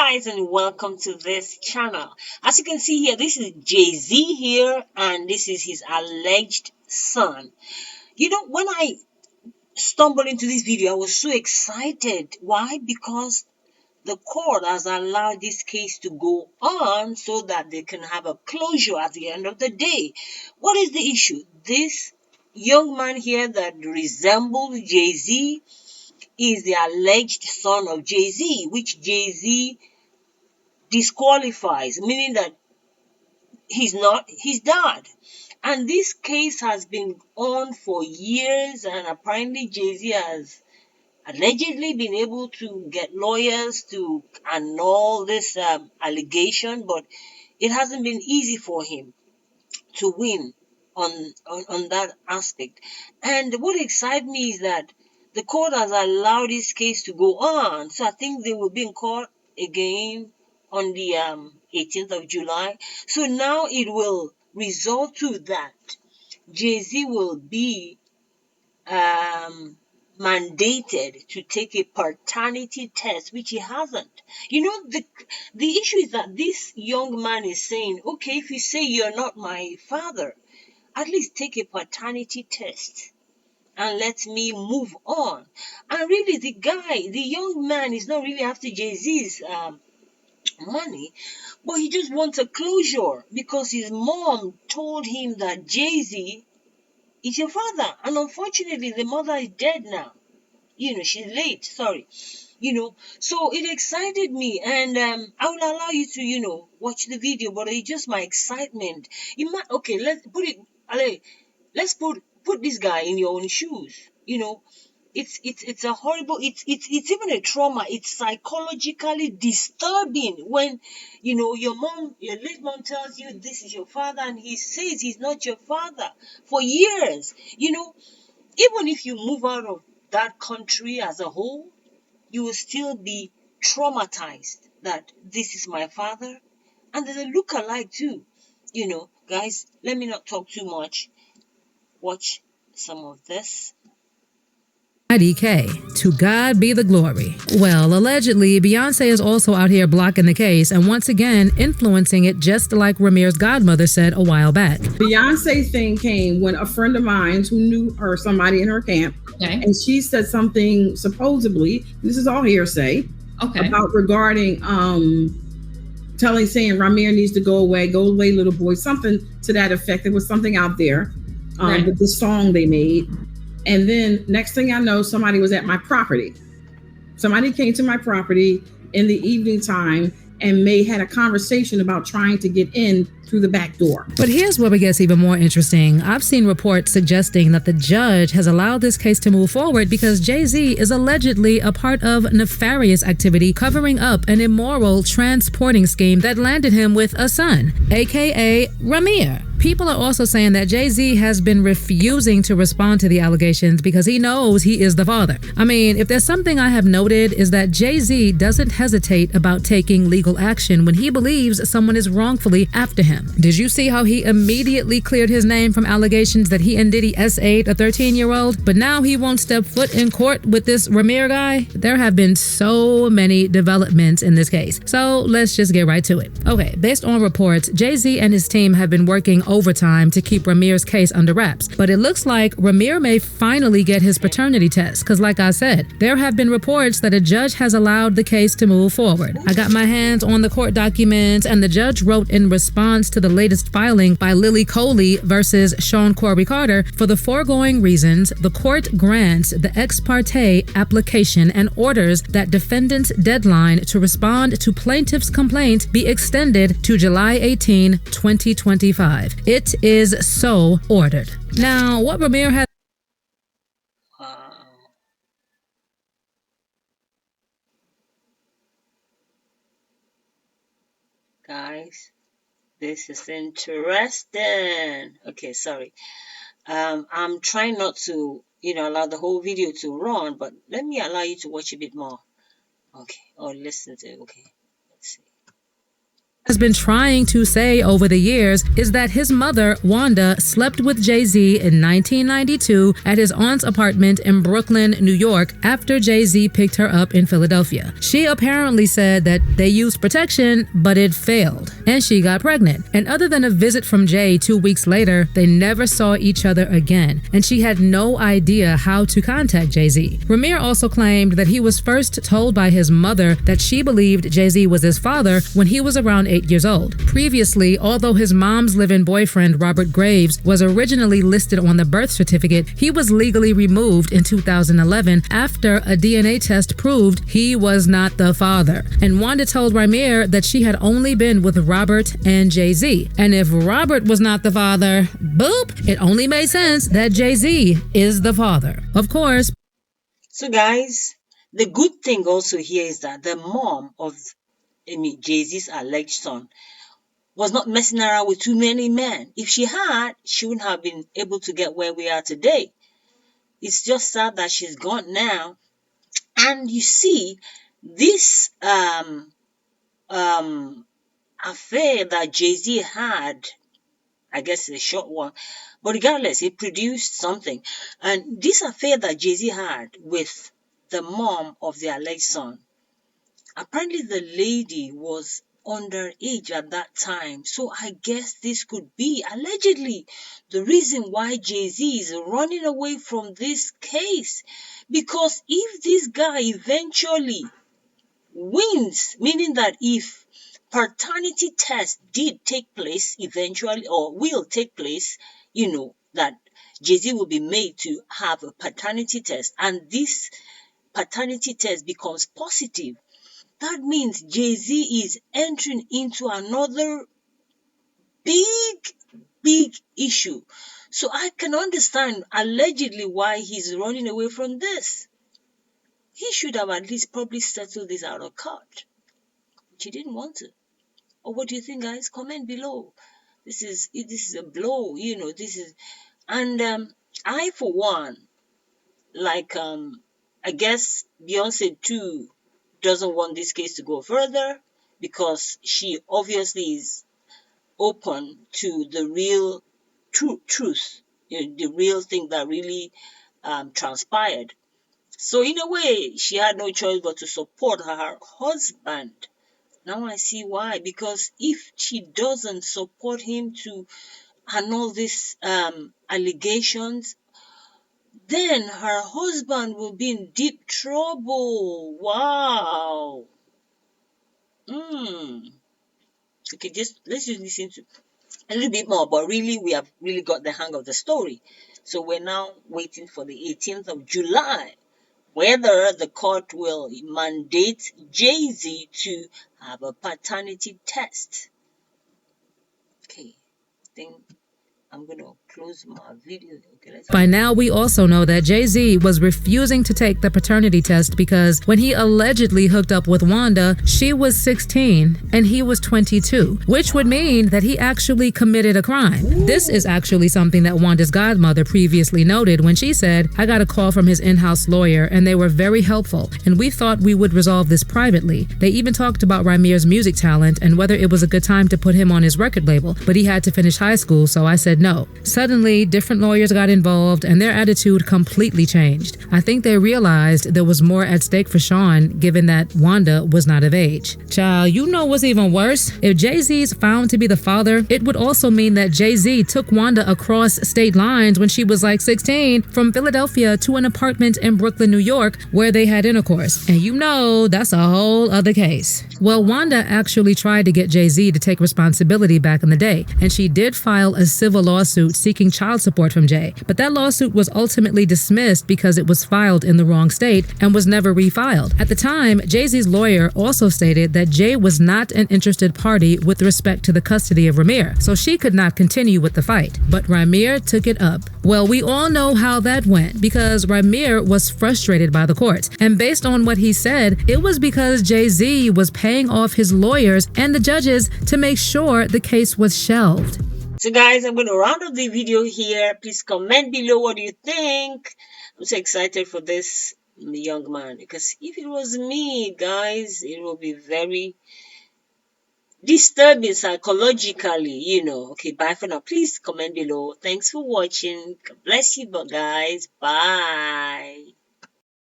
guys, and welcome to this channel. As you can see here, this is Jay-Z here, and this is his alleged son. When I stumbled into this video, I was so excited. Why? Because the court has allowed this case to go on so that they can have a closure at the end of the day. What is the issue? This young man here that resembles Jay-Z is the alleged son of Jay-Z, which Jay-Z disqualifies, meaning that he's not his dad. And this case has been on for years, and apparently Jay-Z has allegedly been able to get lawyers to annul this allegation, but it hasn't been easy for him to win on that aspect. And what excites me is that the court has allowed this case to go on. So I think they will be in court again on the 18th of July. So now it will result to that Jay-Z will be mandated to take a paternity test, which he hasn't. The issue is that this young man is saying, okay, if you say you're not my father, at least take a paternity test and let me move on. And really, the young man is not really after Jay-Z's money, but he just wants a closure because his mom told him that Jay-Z is your father. And unfortunately, the mother is dead now. She's late, sorry. So it excited me, and I will allow you to, watch the video, but it's just my excitement. Okay, let's put this guy in your own shoes. It's a horrible, it's even a trauma. It's psychologically disturbing when, your late mom tells you this is your father, and he says he's not your father for years. Even if you move out of that country as a whole, you will still be traumatized that this is my father. And there's a look-alike too. Guys, let me not talk too much. Watch some of this. IDK. To God be the glory. Well, allegedly, Beyonce is also out here blocking the case and once again influencing it, just like Rymir's godmother said a while back. Beyonce's thing came when a friend of mine who knew her, somebody in her camp, and she said something supposedly, this is all hearsay, about regarding saying Rymir needs to go away, little boy, something to that effect. There was something out there with the song they made. And then next thing I know, somebody was at my property. Somebody came to my property in the evening time and had a conversation about trying to get in through the back door. But here's where it gets even more interesting. I've seen reports suggesting that the judge has allowed this case to move forward because Jay-Z is allegedly a part of nefarious activity covering up an immoral transporting scheme that landed him with a son, aka Rymir. People are also saying that Jay-Z has been refusing to respond to the allegations because he knows he is the father. I mean, if there's something I have noted is that Jay-Z doesn't hesitate about taking legal action when he believes someone is wrongfully after him. Did you see how he immediately cleared his name from allegations that he and Diddy S8 a 13-year-old? But now he won't step foot in court with this Rymir guy? There have been so many developments in this case. So let's just get right to it. Okay, based on reports, Jay-Z and his team have been working overtime to keep Rymir's case under wraps. But it looks like Rymir may finally get his paternity test, because like I said, there have been reports that a judge has allowed the case to move forward. I got my hands on the court documents, and the judge wrote in response to the latest filing by Lily Coley versus Sean Corey Carter, for the foregoing reasons, the court grants the ex parte application and orders that defendant's deadline to respond to plaintiff's complaint be extended to July 18, 2025. It is so ordered. Now, what Rymir has... Guys, this is interesting. Okay, sorry. I'm trying not to, allow the whole video to run, but let me allow you to watch a bit more. Okay, or listen to it. Okay, let's see. has been trying to say over the years is that his mother, Wanda, slept with Jay-Z in 1992 at his aunt's apartment in Brooklyn, New York, after Jay-Z picked her up in Philadelphia. She apparently said that they used protection, but it failed, and she got pregnant. And other than a visit from Jay 2 weeks later, they never saw each other again, and she had no idea how to contact Jay-Z. Rymir also claimed that he was first told by his mother that she believed Jay-Z was his father when he was around 8 years old. Previously, although his mom's live-in boyfriend, Robert Graves, was originally listed on the birth certificate, he was legally removed in 2011 after a DNA test proved he was not the father. And Wanda told Rymir that she had only been with Robert and Jay-Z. And if Robert was not the father, boop, it only made sense that Jay-Z is the father. Of course. So guys, the good thing also here is that the mom of Jay-Z's alleged son was not messing around with too many men. If she had, she wouldn't have been able to get where we are today. It's just sad that she's gone now. And you see, this affair that Jay-Z had, I guess it's a short one, but regardless, it produced something. And this affair that Jay-Z had with the mom of the alleged son, apparently the lady was underage at that time. So I guess this could be, allegedly, the reason why Jay-Z is running away from this case. Because if this guy eventually wins, meaning that if paternity test did take place eventually, or will take place, that Jay-Z will be made to have a paternity test, and this paternity test becomes positive, that means Jay-Z is entering into another big issue. So I can understand allegedly why he's running away from this. He should have at least probably settled this out of court, which he didn't want to. Or what do you think, guys? Comment below. This is a blow, this is, and I, for one, like, I guess Beyonce too doesn't want this case to go further, because she obviously is open to the real truth, the real thing that really transpired. So in a way, she had no choice but to support her husband. Now I see why. Because if she doesn't support him to annul these allegations, then her husband will be in deep trouble. Wow. Okay, let's just listen to a little bit more. But really, we have really got the hang of the story. So we're now waiting for the 18th of July. Whether the court will mandate Jay-Z to have a paternity test. Okay, I think I'm going to close my video. Okay, by now, we also know that Jay-Z was refusing to take the paternity test because when he allegedly hooked up with Wanda, she was 16 and he was 22, which would mean that he actually committed a crime. This is actually something that Wanda's godmother previously noted when she said, "I got a call from his in-house lawyer and they were very helpful, and we thought we would resolve this privately. They even talked about Rymir's music talent and whether it was a good time to put him on his record label, but he had to finish high school, so I said no." Suddenly, different lawyers got involved and their attitude completely changed. I think they realized there was more at stake for Sean, given that Wanda was not of age. Child, you know what's even worse? If Jay-Z's found to be the father, it would also mean that Jay-Z took Wanda across state lines when she was like 16 from Philadelphia to an apartment in Brooklyn, New York, where they had intercourse. And that's a whole other case. Well, Wanda actually tried to get Jay-Z to take responsibility back in the day, and she did file a civil lawsuit seeking child support from Jay. But that lawsuit was ultimately dismissed because it was filed in the wrong state and was never refiled. At the time, Jay-Z's lawyer also stated that Jay was not an interested party with respect to the custody of Rymir, so she could not continue with the fight. But Rymir took it up. Well, we all know how that went because Rymir was frustrated by the courts, and based on what he said, it was because Jay-Z was paying off his lawyers and the judges to make sure the case was shelved. So guys, I'm going to round up the video here. Please comment below what you think. I'm so excited for this young man, because if it was me, guys, it will be very disturbing psychologically, Okay, bye for now. Please comment below. Thanks for watching. God bless you, guys. Bye.